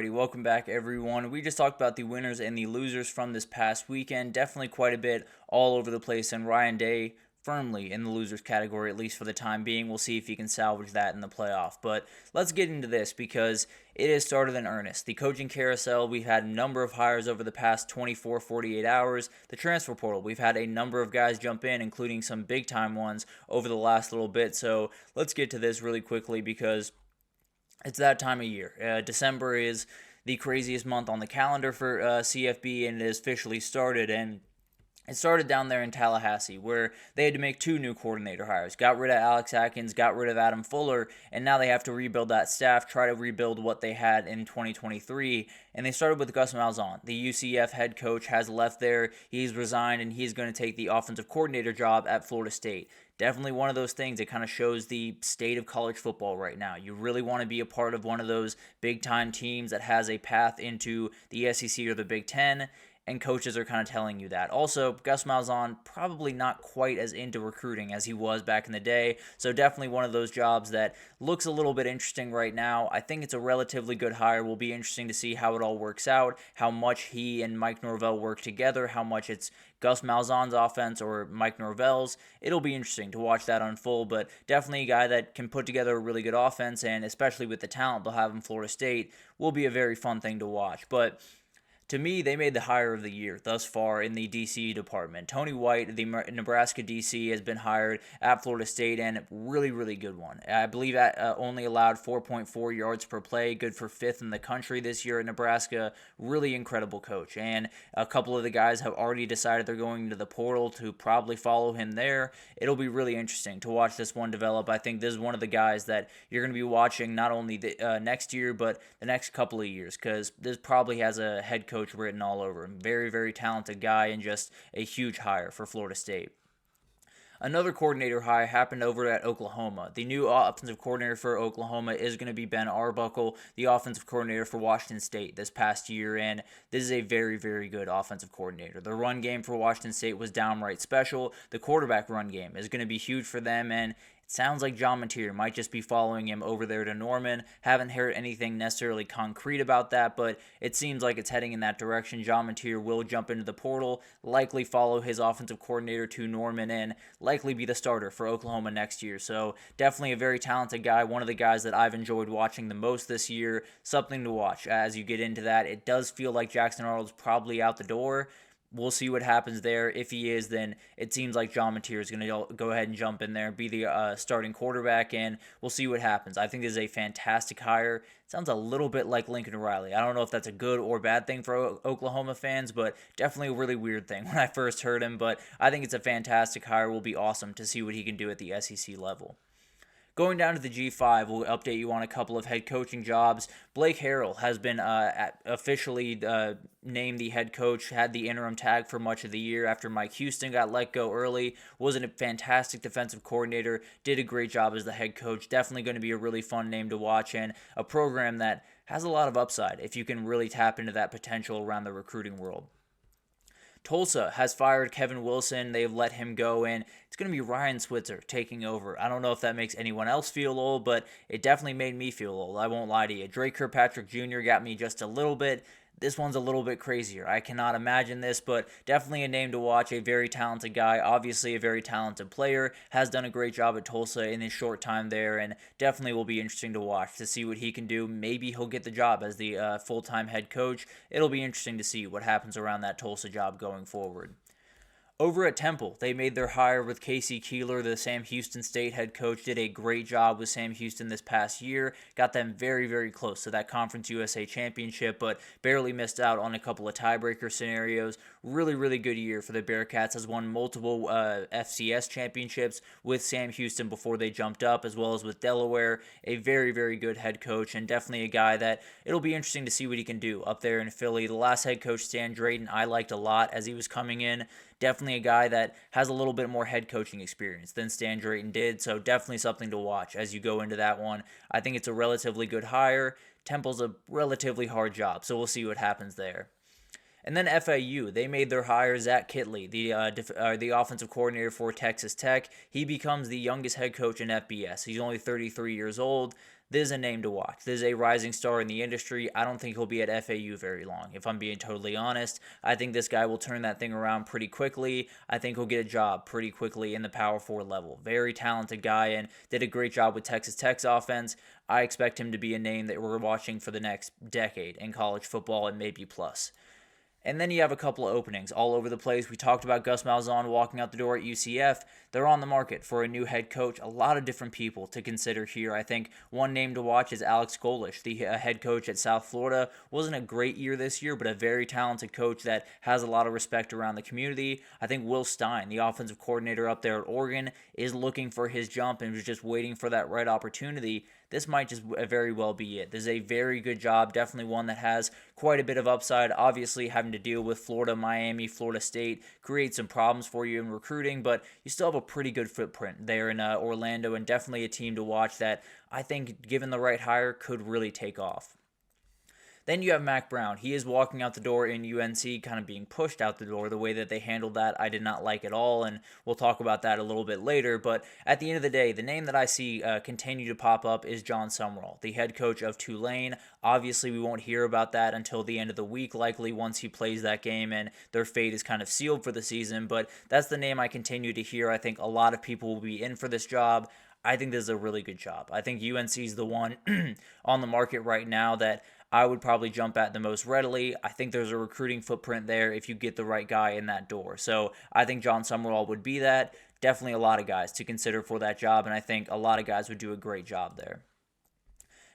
Alrighty, welcome back everyone. We just talked about the winners and the losers from this past weekend. Definitely quite a bit all over the place, and Ryan Day firmly in the losers category, at least for the time being. We'll see if he can salvage that in the playoff. But let's get into this because it has started in earnest. The coaching carousel, we've had a number of hires over the past 24, 48 hours. The transfer portal, we've had a number of guys jump in, including some big-time ones over the last little bit. So let's get to this really quickly because it's that time of year. December is the craziest month on the calendar for CFB, and it has officially started. And it started down there in Tallahassee, where they had to make two new coordinator hires. Got rid of Alex Atkins, got rid of Adam Fuller, and now they have to rebuild that staff, try to rebuild what they had in 2023. And they started with Gus Malzahn. The UCF head coach has left there. He's resigned, and he's going to take the offensive coordinator job at Florida State. Definitely one of those things that kind of shows the state of college football right now. You really want to be a part of one of those big-time teams that has a path into the SEC or the Big Ten, and coaches are kind of telling you that. Also, Gus Malzahn probably not quite as into recruiting as he was back in the day, so definitely one of those jobs that looks a little bit interesting right now. I think it's a relatively good hire. Will be interesting to see how it all works out, how much he and Mike Norvell work together, how much it's Gus Malzahn's offense or Mike Norvell's. It'll be interesting to watch that unfold, but definitely a guy that can put together a really good offense, and especially with the talent they'll have in Florida State, will be a very fun thing to watch. But to me, they made the hire of the year thus far in the DC department. Tony White, the Nebraska DC, has been hired at Florida State, and really, really good one. I believe only allowed 4.4 yards per play, good for 5th in the country this year at Nebraska. Really incredible coach. And a couple of the guys have already decided they're going to the portal to probably follow him there. It'll be really interesting to watch this one develop. I think this is one of the guys that you're going to be watching not only the next year, but the next couple of years, because this probably has a head coach written all over him. Very, very talented guy and just a huge hire for Florida State. Another coordinator hire happened over at Oklahoma. The new offensive coordinator for Oklahoma is going to be Ben Arbuckle, the offensive coordinator for Washington State this past year, and this is a very, very good offensive coordinator. The run game for Washington State was downright special. The quarterback run game is going to be huge for them, and sounds like John Mateer might just be following him over there to Norman. Haven't heard anything necessarily concrete about that, but it seems like it's heading in that direction. John Mateer will jump into the portal, likely follow his offensive coordinator to Norman, and likely be the starter for Oklahoma next year. So definitely a very talented guy, one of the guys that I've enjoyed watching the most this year. Something to watch as you get into that. It does feel like Jackson Arnold's probably out the door. We'll see what happens there. If he is, then it seems like John Mateer is going to go ahead and jump in there, be the starting quarterback, and we'll see what happens. I think this is a fantastic hire. It sounds a little bit like Lincoln Riley. I don't know if that's a good or bad thing for Oklahoma fans, but definitely a really weird thing when I first heard him. But I think it's a fantastic hire. It will be awesome to see what he can do at the SEC level. Going down to the G5, we'll update you on a couple of head coaching jobs. Blake Harrell has been officially named the head coach, had the interim tag for much of the year after Mike Houston got let go early. Was a fantastic defensive coordinator, did a great job as the head coach. Definitely going to be a really fun name to watch, and a program that has a lot of upside if you can really tap into that potential around the recruiting world. Tulsa has fired Kevin Wilson. They've let him go, and it's going to be Ryan Switzer taking over. I don't know if that makes anyone else feel old, but it definitely made me feel old. I won't lie to you. Drake Kirkpatrick Jr. got me just a little bit. This one's a little bit crazier. I cannot imagine this, but definitely a name to watch. A very talented guy, obviously a very talented player, has done a great job at Tulsa in his short time there, and definitely will be interesting to watch to see what he can do. Maybe he'll get the job as the full-time head coach. It'll be interesting to see what happens around that Tulsa job going forward. Over at Temple, they made their hire with Casey Keeler, the Sam Houston State head coach, did a great job with Sam Houston this past year, got them very, very close to that Conference USA championship, but barely missed out on a couple of tiebreaker scenarios. Really, really good year for the Bearcats, has won multiple FCS championships with Sam Houston before they jumped up, as well as with Delaware. A very, very good head coach, and definitely a guy that it'll be interesting to see what he can do up there in Philly. The last head coach, Stan Drayton, I liked a lot as he was coming in. Definitely a guy that has a little bit more head coaching experience than Stan Drayton did, so definitely something to watch as you go into that one. I think it's a relatively good hire. Temple's a relatively hard job, so we'll see what happens there. And then FAU, they made their hire, Zach Kitley, the offensive coordinator for Texas Tech. He becomes the youngest head coach in FBS. He's only 33 years old. this is a name to watch. This is a rising star in the industry. I don't think he'll be at FAU very long, if I'm being totally honest. I think this guy will turn that thing around pretty quickly. I think he'll get a job pretty quickly in the Power 4 level. Very talented guy and did a great job with Texas Tech's offense. I expect him to be a name that we're watching for the next decade in college football and maybe plus. And then you have a couple of openings all over the place. We talked about Gus Malzahn walking out the door at UCF. They're on the market for a new head coach. A lot of different people to consider here. I think one name to watch is Alex Golesh, the head coach at South Florida. Wasn't a great year this year, but a very talented coach that has a lot of respect around the community. I think Will Stein, the offensive coordinator up there at Oregon, is looking for his jump and was just waiting for that right opportunity. This might just very well be it. This is a very good job, definitely one that has quite a bit of upside. Obviously, having to deal with Florida, Miami, Florida State creates some problems for you in recruiting, but you still have a pretty good footprint there in Orlando, and definitely a team to watch that I think, given the right hire, could really take off. Then you have Mac Brown. He is walking out the door in UNC, kind of being pushed out the door. The way that they handled that, I did not like at all, and we'll talk about that a little bit later. But at the end of the day, the name that I see continue to pop up is John Summerall, the head coach of Tulane. Obviously, we won't hear about that until the end of the week, likely once he plays that game and their fate is kind of sealed for the season. But that's the name I continue to hear. I think a lot of people will be in for this job. I think this is a really good job. I think UNC is the one on the market right now that I would probably jump at the most readily. I think there's a recruiting footprint there if you get the right guy in that door. So I think John Summerall would be that. Definitely a lot of guys to consider for that job, and I think a lot of guys would do a great job there.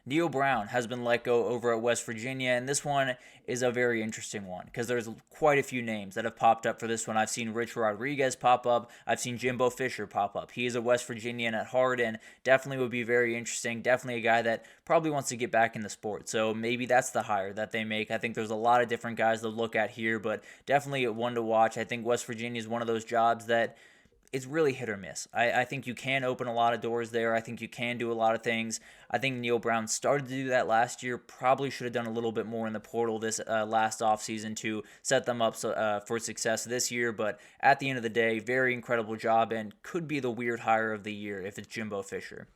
Neil Brown has been let go over at West Virginia, and this one is a very interesting one because there's quite a few names that have popped up for this one. I've seen Rich Rodriguez pop up. I've seen Jimbo Fisher pop up. He is a West Virginian at heart and definitely would be very interesting. Definitely a guy that probably wants to get back in the sport. So maybe that's the hire that they make. I think there's a lot of different guys to look at here, but definitely one to watch. I think West Virginia is one of those jobs that it's really hit or miss. I think you can open a lot of doors there. I think you can do a lot of things. I think Neil Brown started to do that last year. Probably should have done a little bit more in the portal this last offseason to set them up for success this year. But at the end of the day, very incredible job and could be the weird hire of the year if it's Jimbo Fisher.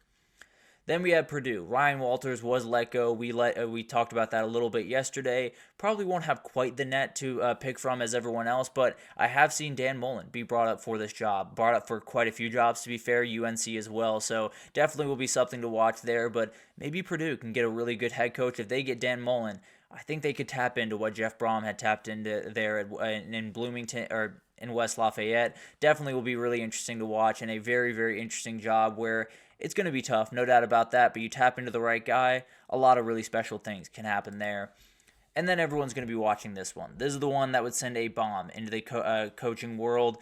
Then we have Purdue. Ryan Walters was let go. We talked about that a little bit yesterday. Probably won't have quite the net to pick from as everyone else, but I have seen Dan Mullen be brought up for this job. Brought up for quite a few jobs, to be fair, UNC as well. So definitely will be something to watch there, but maybe Purdue can get a really good head coach if they get Dan Mullen. I think they could tap into what Jeff Brom had tapped into there in Bloomington or in West Lafayette. Definitely will be really interesting to watch and a very, very interesting job where it's going to be tough, no doubt about that, but you tap into the right guy, a lot of really special things can happen there. And then everyone's going to be watching this one. This is the one that would send a bomb into the coaching world.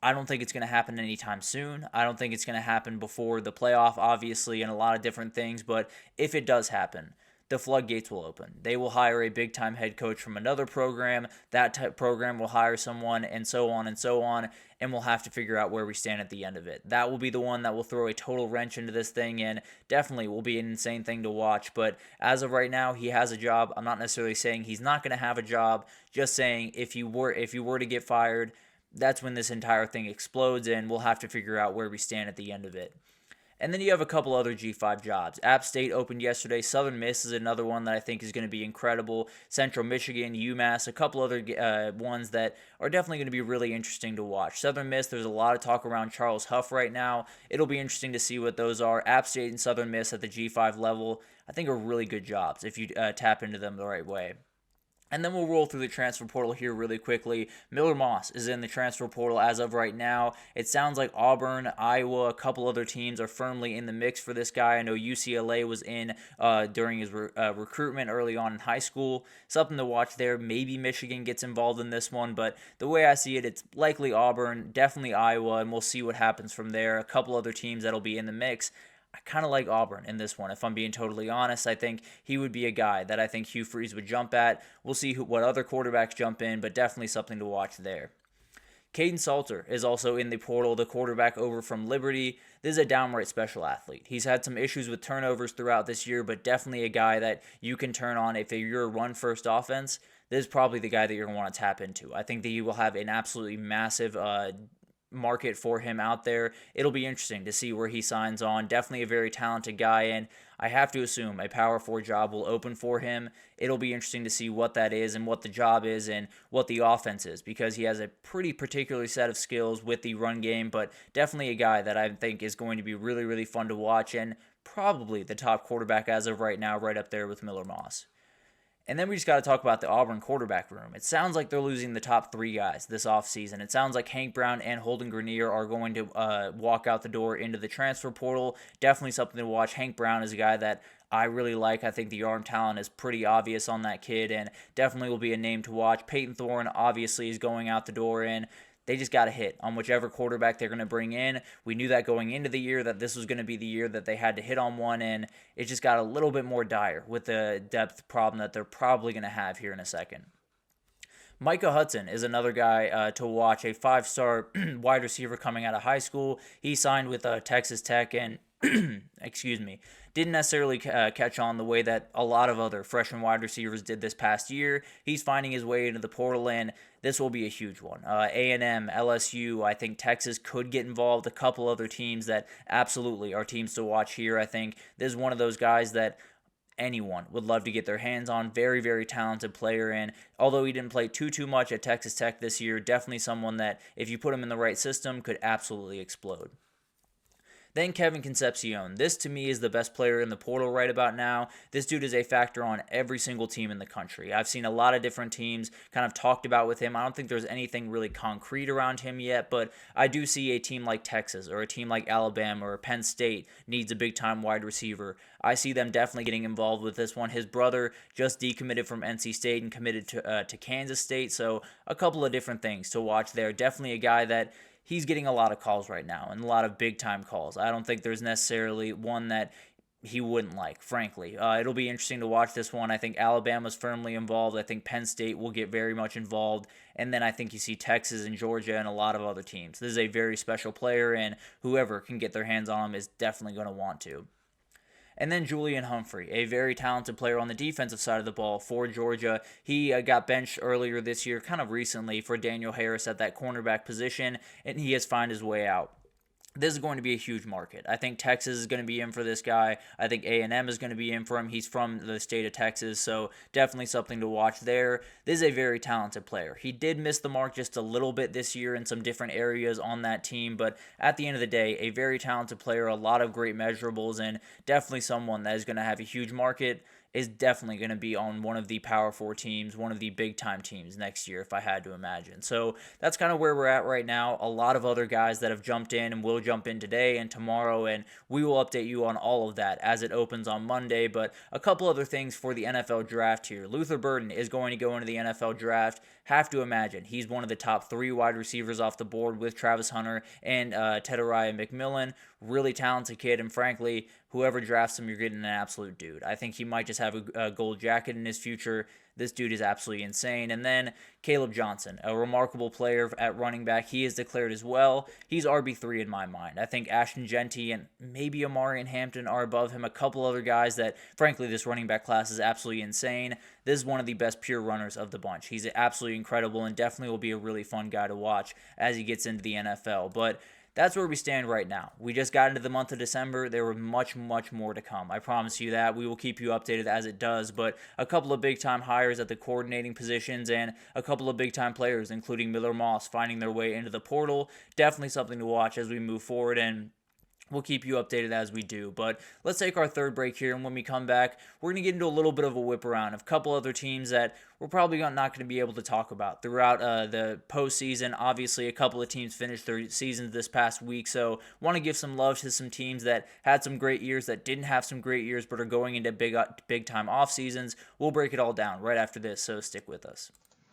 I don't think it's going to happen anytime soon. I don't think it's going to happen before the playoff, obviously, and a lot of different things, but if it does happen, the floodgates will open. They will hire a big-time head coach from another program. That program will hire someone, and so on and so on, and we'll have to figure out where we stand at the end of it. That will be the one that will throw a total wrench into this thing, and definitely will be an insane thing to watch. But as of right now, he has a job. I'm not necessarily saying he's not going to have a job, just saying if you were to get fired, that's when this entire thing explodes, and we'll have to figure out where we stand at the end of it. And then you have a couple other G5 jobs. App State opened yesterday. Southern Miss is another one that I think is going to be incredible. Central Michigan, UMass, a couple other ones that are definitely going to be really interesting to watch. Southern Miss, there's a lot of talk around Charles Huff right now. It'll be interesting to see what those are. App State and Southern Miss at the G5 level, I think are really good jobs if you tap into them the right way. And then we'll roll through the transfer portal here really quickly. Miller Moss is in the transfer portal as of right now. It sounds like Auburn, Iowa, a couple other teams are firmly in the mix for this guy. I know UCLA was in during his recruitment early on in high school. Something to watch there. Maybe Michigan gets involved in this one, but the way I see it, it's likely Auburn, definitely Iowa, and we'll see what happens from there. A couple other teams that'll be in the mix. I kind of like Auburn in this one, if I'm being totally honest. I think he would be a guy that I think Hugh Freeze would jump at. We'll see what other quarterbacks jump in, but definitely something to watch there. Caden Salter is also in the portal, the quarterback over from Liberty. This is a downright special athlete. He's had some issues with turnovers throughout this year, but definitely a guy that you can turn on if you're a run-first offense. This is probably the guy that you're going to want to tap into. I think that he will have an absolutely massive market for him out there. It'll be interesting to see where he signs on. Definitely a very talented guy, and I have to assume a power four job will open for him. It'll be interesting to see what that is and what the job is and what the offense is, because he has a pretty particular set of skills with the run game, but definitely a guy that I think is going to be really, really fun to watch, and probably the top quarterback as of right now, right up there with Miller Moss. And then we just got to talk about the Auburn quarterback room. It sounds like they're losing the top three guys this offseason. It sounds like Hank Brown and Holden Grenier are going to walk out the door into the transfer portal. Definitely something to watch. Hank Brown is a guy that I really like. I think the arm talent is pretty obvious on that kid, and definitely will be a name to watch. Peyton Thorne obviously is going out the door, and they just got to hit on whichever quarterback they're going to bring in. We knew that going into the year that this was going to be the year that they had to hit on one, and it just got a little bit more dire with the depth problem that they're probably going to have here in a second. Micah Hudson is another guy to watch, a five-star wide receiver coming out of high school. He signed with Texas Tech and didn't necessarily catch on the way that a lot of other freshman wide receivers did this past year. He's finding his way into the portal, and this will be a huge one. A&M, LSU, I think Texas could get involved. A couple other teams that absolutely are teams to watch here. I think this is one of those guys that anyone would love to get their hands on. Very, very talented player, and although he didn't play too much at Texas Tech this year, definitely someone that, if you put him in the right system, could absolutely explode. Then Kevin Concepcion. This, to me, is the best player in the portal right about now. This dude is a factor on every single team in the country. I've seen a lot of different teams kind of talked about with him. I don't think there's anything really concrete around him yet, but I do see a team like Texas or a team like Alabama or Penn State needs a big-time wide receiver. I see them definitely getting involved with this one. His brother just decommitted from NC State and committed to Kansas State, so a couple of different things to watch there. Definitely a guy that he's getting a lot of calls right now, and a lot of big-time calls. I don't think there's necessarily one that he wouldn't like, frankly. It'll be interesting to watch this one. I think Alabama's firmly involved. I think Penn State will get very much involved. And then I think you see Texas and Georgia and a lot of other teams. This is a very special player, and whoever can get their hands on him is definitely going to want to. And then Julian Humphrey, a very talented player on the defensive side of the ball for Georgia. He got benched earlier this year, kind of recently, for Daniel Harris at that cornerback position, and he has found his way out. This is going to be a huge market. I think Texas is going to be in for this guy. I think A&M is going to be in for him. He's from the state of Texas, so definitely something to watch there. This is a very talented player. He did miss the mark just a little bit this year in some different areas on that team, but at the end of the day, a very talented player, a lot of great measurables, and definitely someone that is going to have a huge market. Is definitely going to be on one of the Power 4 teams, one of the big-time teams next year, if I had to imagine. So that's kind of where we're at right now. A lot of other guys that have jumped in and will jump in today and tomorrow, and we will update you on all of that as it opens on Monday. But a couple other things for the NFL draft here. Luther Burden is going to go into the NFL draft. Have to imagine he's one of the top 3 wide receivers off the board with Travis Hunter and Tedariah McMillan. Really talented kid, and frankly, whoever drafts him, you're getting an absolute dude. I think he might just have a gold jacket in his future. This dude is absolutely insane. And then Caleb Johnson, a remarkable player at running back. He is declared as well. He's RB3 in my mind. I think Ashton Genty and maybe Amarian Hampton are above him. A couple other guys that, frankly, this running back class is absolutely insane. This is one of the best pure runners of the bunch. He's absolutely incredible and definitely will be a really fun guy to watch as he gets into the NFL. But that's where we stand right now. We just got into the month of December. There were much more to come. I promise you that. We will keep you updated as it does, but a couple of big-time hires at the coordinating positions and a couple of big-time players, including Miller Moss, finding their way into the portal. Definitely something to watch as we move forward, and we'll keep you updated as we do. But let's take our third break here, and when we come back, we're going to get into a little bit of a whip around of a couple other teams that we're probably not going to be able to talk about throughout the postseason. Obviously, a couple of teams finished their seasons this past week, so want to give some love to some teams that had some great years, that didn't have some great years, but are going into big-time off seasons. We'll break it all down right after this, so stick with us.